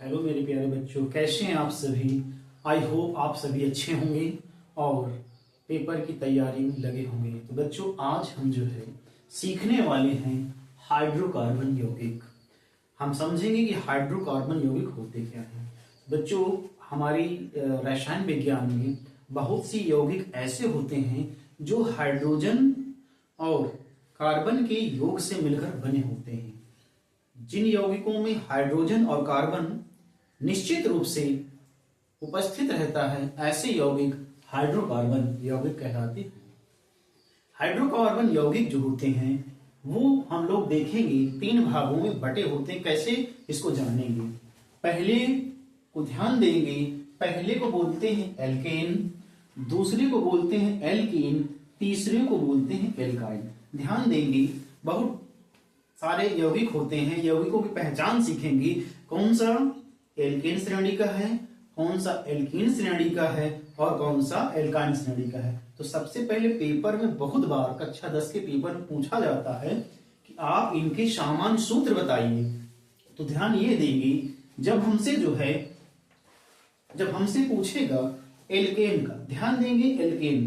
Hello मेरे प्यारे बच्चों, कैसे हैं आप सभी। आई होप आप सभी अच्छे होंगे और पेपर की तैयारी में लगे होंगे। तो बच्चों, आज हम जो है सीखने वाले हैं हाइड्रोकार्बन यौगिक। हम समझेंगे कि हाइड्रोकार्बन यौगिक होते क्या हैं। बच्चों, हमारी रसायन विज्ञान में बहुत सी यौगिक ऐसे होते हैं जो हाइड्रोजन और कार्बन के योग से मिलकर बने होते हैं। जिन यौगिकों में हाइड्रोजन और कार्बन निश्चित रूप से उपस्थित रहता है, ऐसे यौगिक हाइड्रोकार्बन यौगिक कहलाते हैं। हाइड्रोकार्बन यौगिक जो होते हैं वो हम लोग देखेंगे 3 भागों में बटे होते हैं। कैसे, इसको जानेंगे। पहले को ध्यान देंगे, पहले को बोलते हैं एल्केन, दूसरे को बोलते हैं एल्कीन, तीसरे को बोलते हैं एल्काइन। ध्यान देंगे, बहुत सारे यौगिक होते हैं, यौगिकों की पहचान सीखेंगे। कौन सा एल्केन श्रेणी का है, कौन सा एल्कीन श्रेणी का है और कौन सा एल्काइन श्रेणी का है। तो सबसे पहले पेपर में बहुत बार कक्षा 10 के पेपर में पूछा जाता है कि आप इनके सामान्य सूत्र बताइए। तो ध्यान ये देंगे, जब हमसे पूछेगा एल्केन का, ध्यान देंगे एल्केन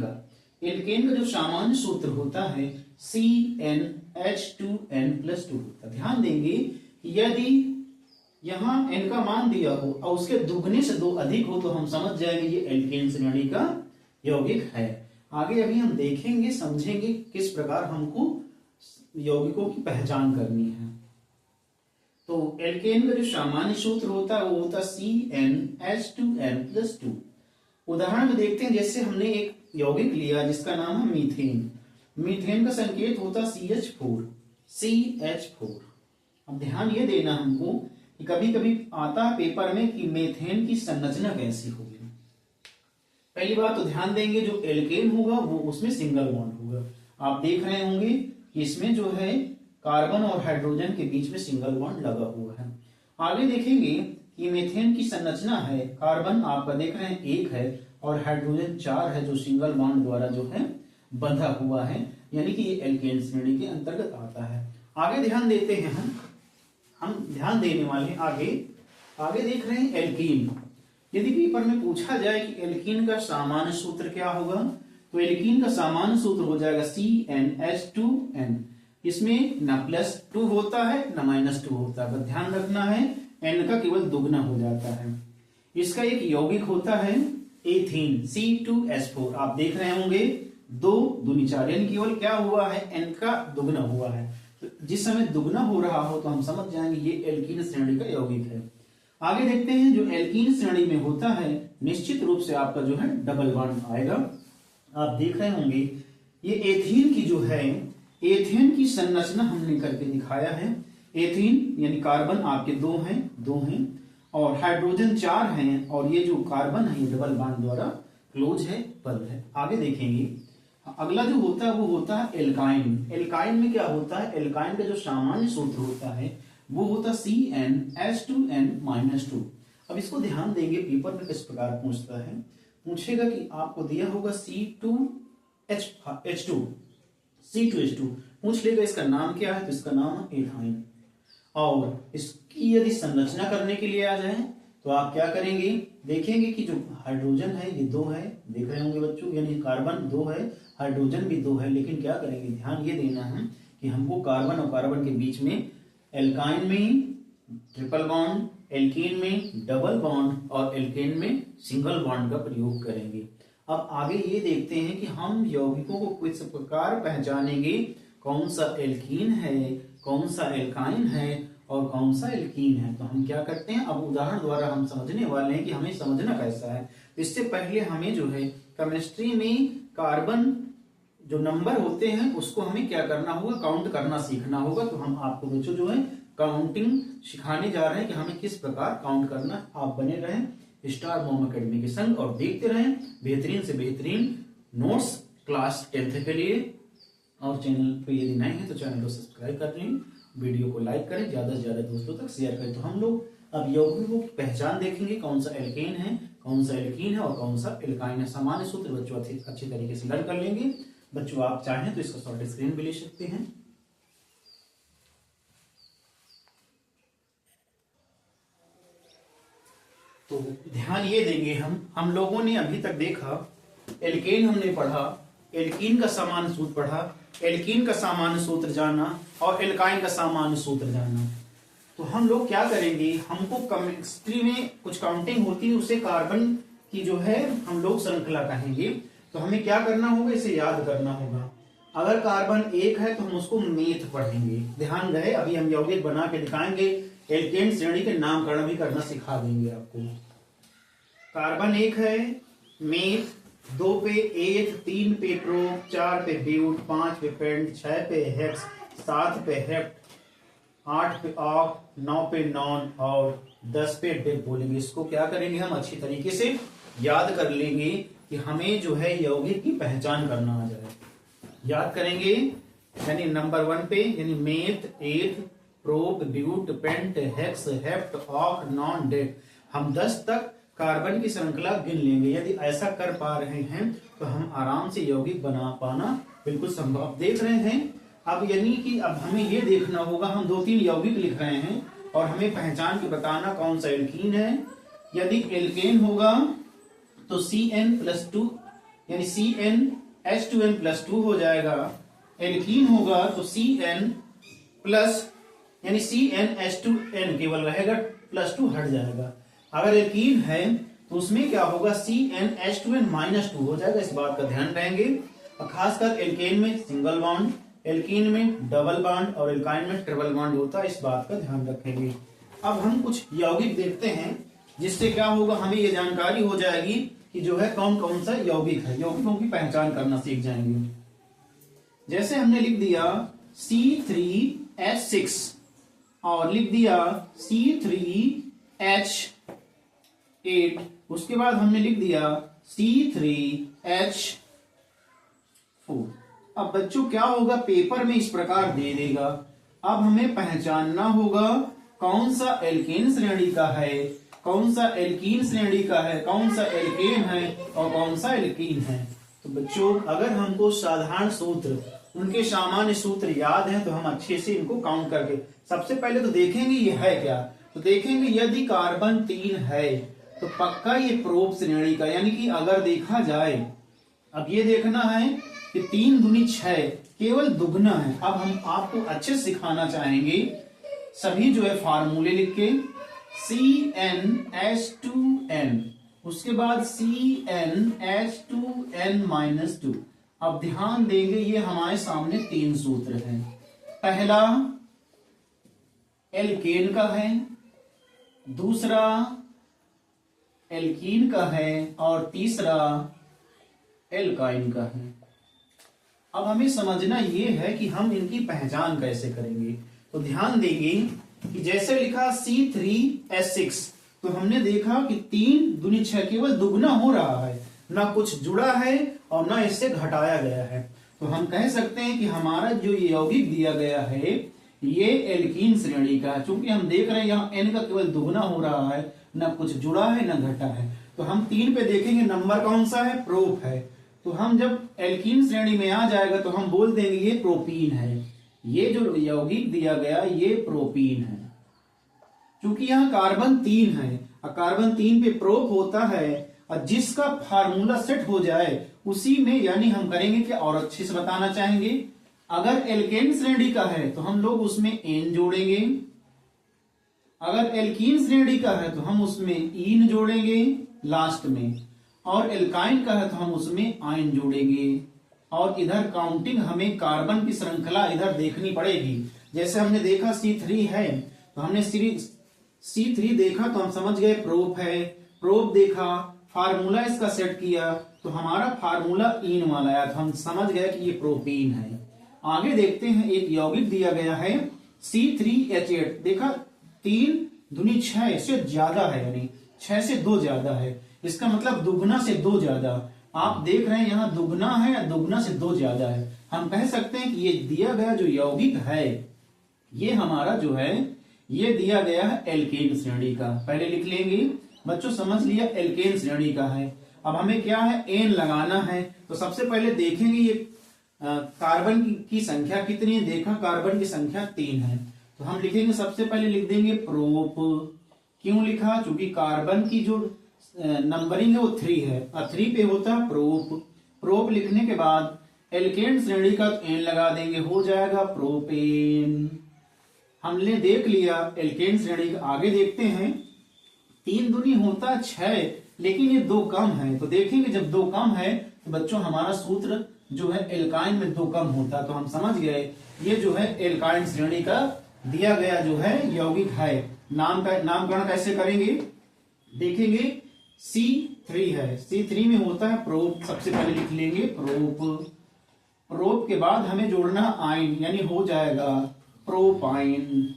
का जो सामान्य सूत्र होता है CnH2n+2 होता है। ध्यान देंगे कि यदि यहां n का मान दिया हो और उसके दुगने से 2 अधिक हो तो हम समझ जाएंगे ये एल्केन श्रेणी का यौगिक है। आगे अभी हम देखेंगे, समझेंगे किस प्रकार हमको यौगिकों की पहचान करनी है। तो एल्केन का जो सामान्य सूत्र होता है वो होता है CnH2n+2। उदाहरण में देखते हैं, जैसे हमने एक यौगिक लिया जिसका नाम है मीथेन। मीथेन का संकेत होता CH4। अब ध्यान ये देना हमको कि कभी कभी आता है पेपर में कि मीथेन की संरचना कैसी होगी। पहली बात तो ध्यान देंगे, जो एल्केन होगा वो उसमें सिंगल बॉन्ड होगा। आप देख रहे होंगे कि इसमें जो है कार्बन और हाइड्रोजन के बीच में सिंगल बॉन्ड लगा हुआ है। आगे देखेंगे कि मीथेन की संरचना है, कार्बन आपका देख रहे हैं 1 है और हाइड्रोजन 4 है, जो सिंगल बॉन्ड द्वारा जो है बंधा हुआ है, यानी कि ये एल्केन श्रेणी के अंतर्गत आता है। आगे ध्यान देते हैं, हम ध्यान देने वाले हैं आगे देख रहे हैं एल्कीन। यदि पेपर में पूछा जाए कि एल्कीन का सामान्य सूत्र क्या होगा, तो एल्कीन का सामान्य सूत्र हो जाएगा CnH2n। इसमें न +2 होता है न -2 होता है, ध्यान रखना है n का केवल दुगना हो जाता है। इसका एक यौगिक होता है एथीन C2H4। आप देख रहे होंगे 2 दूनी 4, यानी केवल क्या हुआ है, n का दुगना हुआ है। तो जिस समय दुगना हो रहा हो तो हम समझ जाएंगे ये एल्कीन श्रेणी का यौगिक है। आगे देखते हैं, जो एल्कीन श्रेणी में होता है निश्चित रूप से आपका जो है डबल बॉन्ड आएगा। आप देख रहे होंगे ये एथीन की जो है, एथेन की संरचना हमने करके दिखाया है। एथीन यानी कार्बन आपके 2 हैं और हाइड्रोजन 4 हैं और ये जो कार्बन है ये डबल बॉन्ड द्वारा क्लोज है, बंद है। आगे देखेंगे, अगला जो होता है वो होता है एल्काइन। एल्काइन में क्या होता है, एल्काइन का जो सामान्य सूत्र होता है वो होता है CnH2n-2। अब इसको ध्यान देंगे, पेपर में किस प्रकार पूछता है, पूछेगा कि आपको दिया होगा C2H2 पूछ लेगा इसका नाम क्या है, तो इसका नाम है एथाइन। और इसकी यदि संरचना करने के लिए आ जाए तो आप क्या करेंगे, देखेंगे कि जो हाइड्रोजन है ये 2 है, देख रहे होंगे बच्चों, यानी कार्बन 2 है, हाइड्रोजन भी 2 है। लेकिन क्या करेंगे, ध्यान ये देना है कि हमको कार्बन और कार्बन के बीच में एल्काइन में ट्रिपल बॉन्ड, एल्कीन में डबल बॉन्ड और एल्केन में सिंगल बॉन्ड का प्रयोग करेंगे। अब आगे ये देखते हैं कि हम यौगिकों को किस प्रकार पहचानेंगे, कौन सा एल्कीन है, कौन सा एल्काइन है और कौन सा एल्कीन है। तो हम क्या करते हैं, अब उदाहरण द्वारा हम समझने वाले हैं कि हमें समझना कैसा है। इससे पहले हमें जो है केमिस्ट्री में कार्बन जो नंबर होते हैं उसको हमें क्या करना होगा, काउंट करना सीखना होगा। तो हम आपको बच्चों जो है काउंटिंग सिखाने जा रहे हैं कि हमें किस प्रकार काउंट करना। आप बने रहें स्टार मॉम अकेडमी के संग और देखते रहें बेहतरीन से बेहतरीन नोट्स क्लास 10th के लिए। और चैनल पे यदि नए हैं तो चैनल को सब्सक्राइब कर लें, वीडियो को लाइक करें, ज्यादा से ज्यादा दोस्तों तक शेयर करें। तो हम लोग अब यौगिकों की पहचान देखेंगे, कौन सा एल्केन है, कौन सा एल्कीन है और कौन सा एल्काइन है। सामान्य सूत्र बच्चों अच्छी तरीके से लर्न कर लेंगे। बच्चों आप चाहें तो इसका शॉर्ट स्क्रीन भी ले सकते हैं। तो ध्यान ये देंगे हम लोगों ने अभी तक देखा, एल्केन हमने पढ़ा, एल्कीन का सामान्य सूत्र पढ़ा, एल्कीन का सामान्य सूत्र जाना और एल्काइन का सामान्य सूत्र जाना। तो हम लोग क्या करेंगे, हमको केमिस्ट्री में कुछ काउंटिंग होती है, उसे कार्बन की जो है हम लोग श्रृंखला कहेंगे। तो हमें क्या करना होगा, इसे याद करना होगा। अगर कार्बन 1 है तो हम उसको मेथ पढ़ेंगे। ध्यान रहे, अभी हम यौगिक बना के दिखाएंगे, एल्केन श्रेणी के नामकरण भी करना सिखा देंगे आपको। कार्बन 1 है मेथ, 2 पे एथ, 3 पे प्रोप, 4 पे ब्यूट, 5 पे पेंट, 6 पे हेक्स, 7 पे हेप्ट, 8 पे ऑक, 9 पे नॉन और 10 पे डिप बोलेंगे। इसको क्या करेंगे, हम अच्छी तरीके से याद कर लेंगे कि हमें जो है यौगिक की पहचान करना आ जाए। याद करेंगे, यानी नंबर 1 पे यानी meth, eth, prop, but, pent, hex, hept, oct, non, डिप। हम 10 तक कार्बन की श्रृंखला गिन लेंगे। यदि ऐसा कर पा रहे हैं तो हम आराम से यौगिक बना पाना बिल्कुल संभव। देख रहे हैं अब, यानी कि अब हमें ये देखना होगा, हम 2-3 यौगिक लिख रहे हैं और हमें पहचान के बताना कौन सा एल्कीन है। यदि एल्केन होगा तो CN+2 यानी CnH2n+2 हो जाएगा। एल्कीन होगा तो CN प्लस यानी CnH2n केवल रहेगा, +2 हट जाएगा। अगर एल्कीन है तो उसमें क्या होगा, CnH2n-2 हो जाएगा। इस बात का ध्यान रहेंगे। और खासकर एल्केन में सिंगल बॉन्ड, एल्कीन में डबल बॉन्ड और एल्काइन में ट्रिपल बॉन्ड होता है। इस बात का ध्यान रखेंगे। अब हम कुछ यौगिक देखते हैं, जिससे क्या होगा, हमें ये जानकारी हो जाएगी कि जो है कौन कौन सा यौगिक है। यौगिकों की पहचान करना सीख जाएंगे। जैसे हमने लिख दिया C3H6 और लिख दिया C3H8, उसके बाद हमने लिख दिया C3H4। अब बच्चों क्या होगा, पेपर में इस प्रकार दे देगा। अब हमें पहचानना होगा कौन सा एल्केन श्रेणी का है, कौन सा एल्कीन श्रेणी का है, कौन सा एल्केन है और कौन सा एल्कीन है। तो बच्चों अगर हमको साधारण सूत्र, उनके सामान्य सूत्र याद है तो हम अच्छे से इनको काउंट करके सबसे पहले तो देखेंगे ये है क्या। तो देखेंगे यदि कार्बन 3 है तो पक्का ये प्रोप श्रेणी का, यानी कि अगर देखा जाए, अब ये देखना है कि 3 दूनी 6 केवल दुगना है। अब हम आपको अच्छे से सिखाना चाहेंगे, सभी जो है फार्मूले लिख के CnH2n, उसके बाद CnH2n-2। अब ध्यान देंगे ये हमारे सामने 3 सूत्र हैं। पहला एल्केन का है, दूसरा एल्कीन का है और तीसरा एल्काइन का है। अब हमें समझना ये है कि हम इनकी पहचान कैसे करेंगे। तो ध्यान देंगे कि जैसे लिखा C3H6, तो हमने देखा कि 3 दूनी 6 केवल दुगना हो रहा है, ना कुछ जुड़ा है और ना इससे घटाया गया है। तो हम कह सकते हैं कि हमारा जो यौगिक दिया गया है ये एल्कीन श्रेणी का है। चूंकि हम देख रहे हैं यहाँ N का केवल दुगना हो रहा है, ना कुछ जुड़ा है ना घटा है। तो हम 3 पे देखेंगे नंबर कौन सा है, प्रोप है। तो हम जब एल्कीन श्रेणी में आ जाएगा तो हम बोल देंगे ये प्रोपीन है। ये जो यौगिक दिया गया ये प्रोपीन है। क्योंकि यहाँ कार्बन 3 है और कार्बन 3 पे प्रोप होता है, और जिसका फार्मूला सेट हो जाए उसी में, यानी हम करेंगे कि और अच्छे से बताना चाहेंगे, अगर एल्केन श्रेणी का है तो हम लोग उसमें एन जोड़ेंगे, अगर एल्कीन श्रेणी का है तो हम उसमें ईन जोड़ेंगे लास्ट में, और एल्काइन का है तो हम उसमें आयन जोड़ेंगे। और इधर काउंटिंग हमें कार्बन की श्रृंखला इधर देखनी पड़ेगी। जैसे हमने देखा C3 है तो हमने C3 देखा तो हम समझ गए प्रोप है। प्रोप देखा, फार्मूला इसका सेट किया तो हमारा फार्मूला ईन वाला आया, तो हम समझ गए कि ये प्रोपीन है। आगे देखते हैं, एक यौगिक दिया गया है C3H8। देखा 3 दूनी 6 से ज्यादा है, यानी 6 से 2 ज्यादा है। इसका मतलब दुगना से 2 ज्यादा। आप देख रहे हैं यहाँ दुगना है, दुगना से 2 ज्यादा है। हम कह सकते हैं कि ये दिया गया जो यौगिक है ये हमारा जो है ये दिया गया है एल्केन श्रेणी का। पहले लिख लेंगे बच्चों, समझ लिया एल्केन श्रेणी का है। अब हमें क्या है, एन लगाना है। तो सबसे पहले देखेंगे ये कार्बन की संख्या कितनी है। देखा कार्बन की संख्या 3 है, तो हम लिखेंगे सबसे पहले लिख देंगे प्रोप, क्यों लिखा? क्योंकि कार्बन की जो नंबरिंग है वो 3 है और 3 पे होता है प्रोप। प्रोप लिखने के बाद एल्केन श्रेणी का एन लगा देंगे, हो जाएगा प्रोपेन। हमने देख लिया एल्केन श्रेणी। आगे देखते हैं, 3 दूनी होता 6, लेकिन ये 2 कम है। तो देखेंगे जब 2 कम है तो बच्चों हमारा सूत्र जो है एल्काइन में 2 कम होता, तो हम समझ गए ये जो है एल्काइन श्रेणी का दिया गया जो है यौगिक है। नामकरण कैसे करेंगे देखेंगे। C3 है, C3 में होता है प्रोप। सबसे पहले लिख लेंगे प्रोप। प्रोप के बाद हमें जोड़ना आइन, यानी हो जाएगा प्रोपाइन।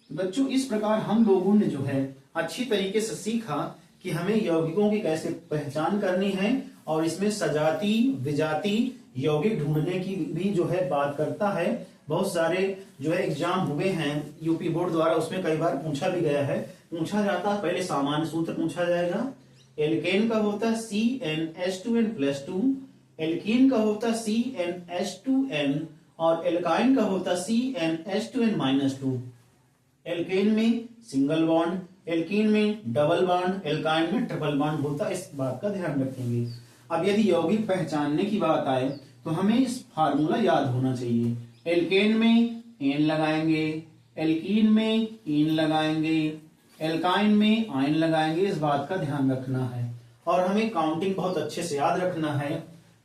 बच्चों इस प्रकार हम लोगों ने जो है अच्छी तरीके से सीखा कि हमें यौगिकों की कैसे पहचान करनी है, और इसमें सजाती विजाती यौगिक ढूंढने की भी जो है बात करता है। बहुत सारे जो है एग्जाम हुए हैं यूपी बोर्ड द्वारा, उसमें कई बार पूछा भी गया है। पूछा जाता है, पहले सामान्य सूत्र पूछा जाएगा। एल्केन का होता है CnH2n+2, एल्कीन का होता है CnH2n, और एल्काइन का होता है CnH2n-2। एल्केन में सिंगल बॉन्ड, एल्कीन में डबल बॉन्ड, एल्काइन में ट्रिपल बॉन्ड होता है। इस बात का ध्यान रखेंगे। अब यदि यौगिक पहचानने की बात आए तो हमें इस फार्मूला याद होना चाहिए। एल्केन में एन लगाएंगे, एल्कीन में इन लगाएंगे, एल्काइन में आइन लगाएंगे। इस बात का ध्यान रखना है और हमें काउंटिंग बहुत अच्छे से याद रखना है।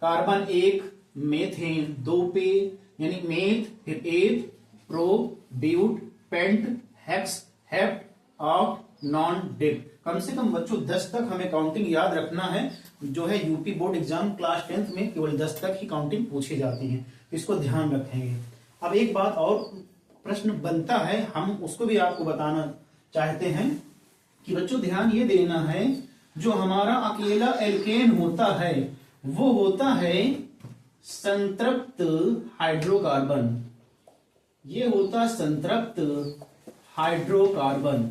कार्बन 1, मेथेन 2 पे, यानी मेथ, फिर eth, prop, but, pent, hex, hept, oct, non, डिप। कम से कम बच्चों 10 तक हमें काउंटिंग याद रखना है। जो है UP board exam class 10th में केवल 10 तक ही काउंटिंग पूछी जाती है, इसको ध्यान रखेंगे। अब एक बात और प्रश्न बनता है, हम उसको भी आपको बताना चाहते हैं कि बच्चों ध्यान ये देना है, जो हमारा अकेला एल्केन होता है वो होता है संतृप्त हाइड्रोकार्बन। ये होता है संतृप्त हाइड्रोकार्बन।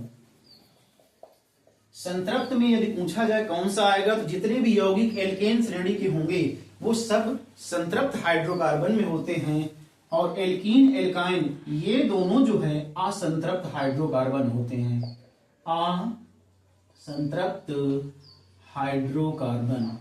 संतृप्त में यदि पूछा जाए कौन सा आएगा, तो जितने भी यौगिक एल्केन श्रेणी के होंगे वो सब संतृप्त हाइड्रोकार्बन में होते हैं, और एल्कीन एल्काइन ये दोनों जो है असंतृप्त हाइड्रोकार्बन होते हैं। असंतृप्त हाइड्रोकार्बन।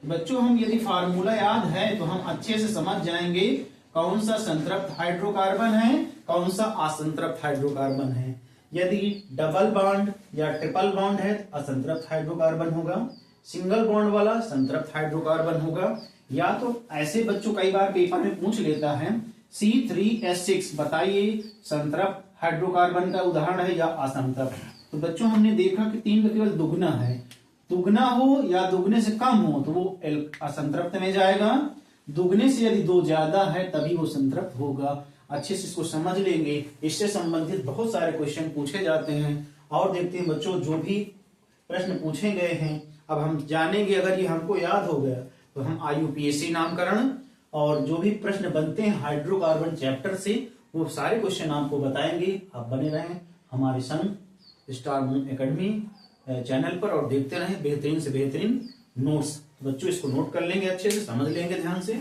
बच्चों हम यदि फार्मूला याद है तो हम अच्छे से समझ जाएंगे कौन सा संतृप्त हाइड्रोकार्बन है, कौन सा असंतृप्त हाइड्रोकार्बन है। यदि डबल बॉन्ड या ट्रिपल बॉन्ड है असंतृप्त हाइड्रोकार्बन होगा, सिंगल बॉन्ड वाला संतृप्त हाइड्रोकार्बन होगा। या तो ऐसे बच्चों कई बार पेपर में पूछ लेता है C3H6 बताइए संतृप्त हाइड्रोकार्बन का उदाहरण है या असंतृप्त। तो बच्चों हमने देखा कि 3 का केवल दुगना है, दुगना हो या दुगने से कम हो तो वो असंतृप्त में जाएगा, दुगने से यदि 2 ज्यादा है तभी वो संतृप्त होगा। अच्छे से इसको समझ लेंगे, इससे संबंधित बहुत सारे क्वेश्चन पूछे जाते हैं। और देखते हैं बच्चों जो भी प्रश्न पूछे गए हैं, अब हम जानेंगे। अगर ये हमको याद हो गया तो हम IUPAC नामकरण और जो भी प्रश्न बनते हैं हाइड्रोकार्बन चैप्टर से वो सारे क्वेश्चन आपको बताएंगे। आप बने रहें हमारे संग स्टार मून एकेडमी चैनल पर और देखते रहें बेहतरीन से बेहतरीन नोट्स। बच्चों इसको नोट कर लेंगे, अच्छे से समझ लेंगे ध्यान से।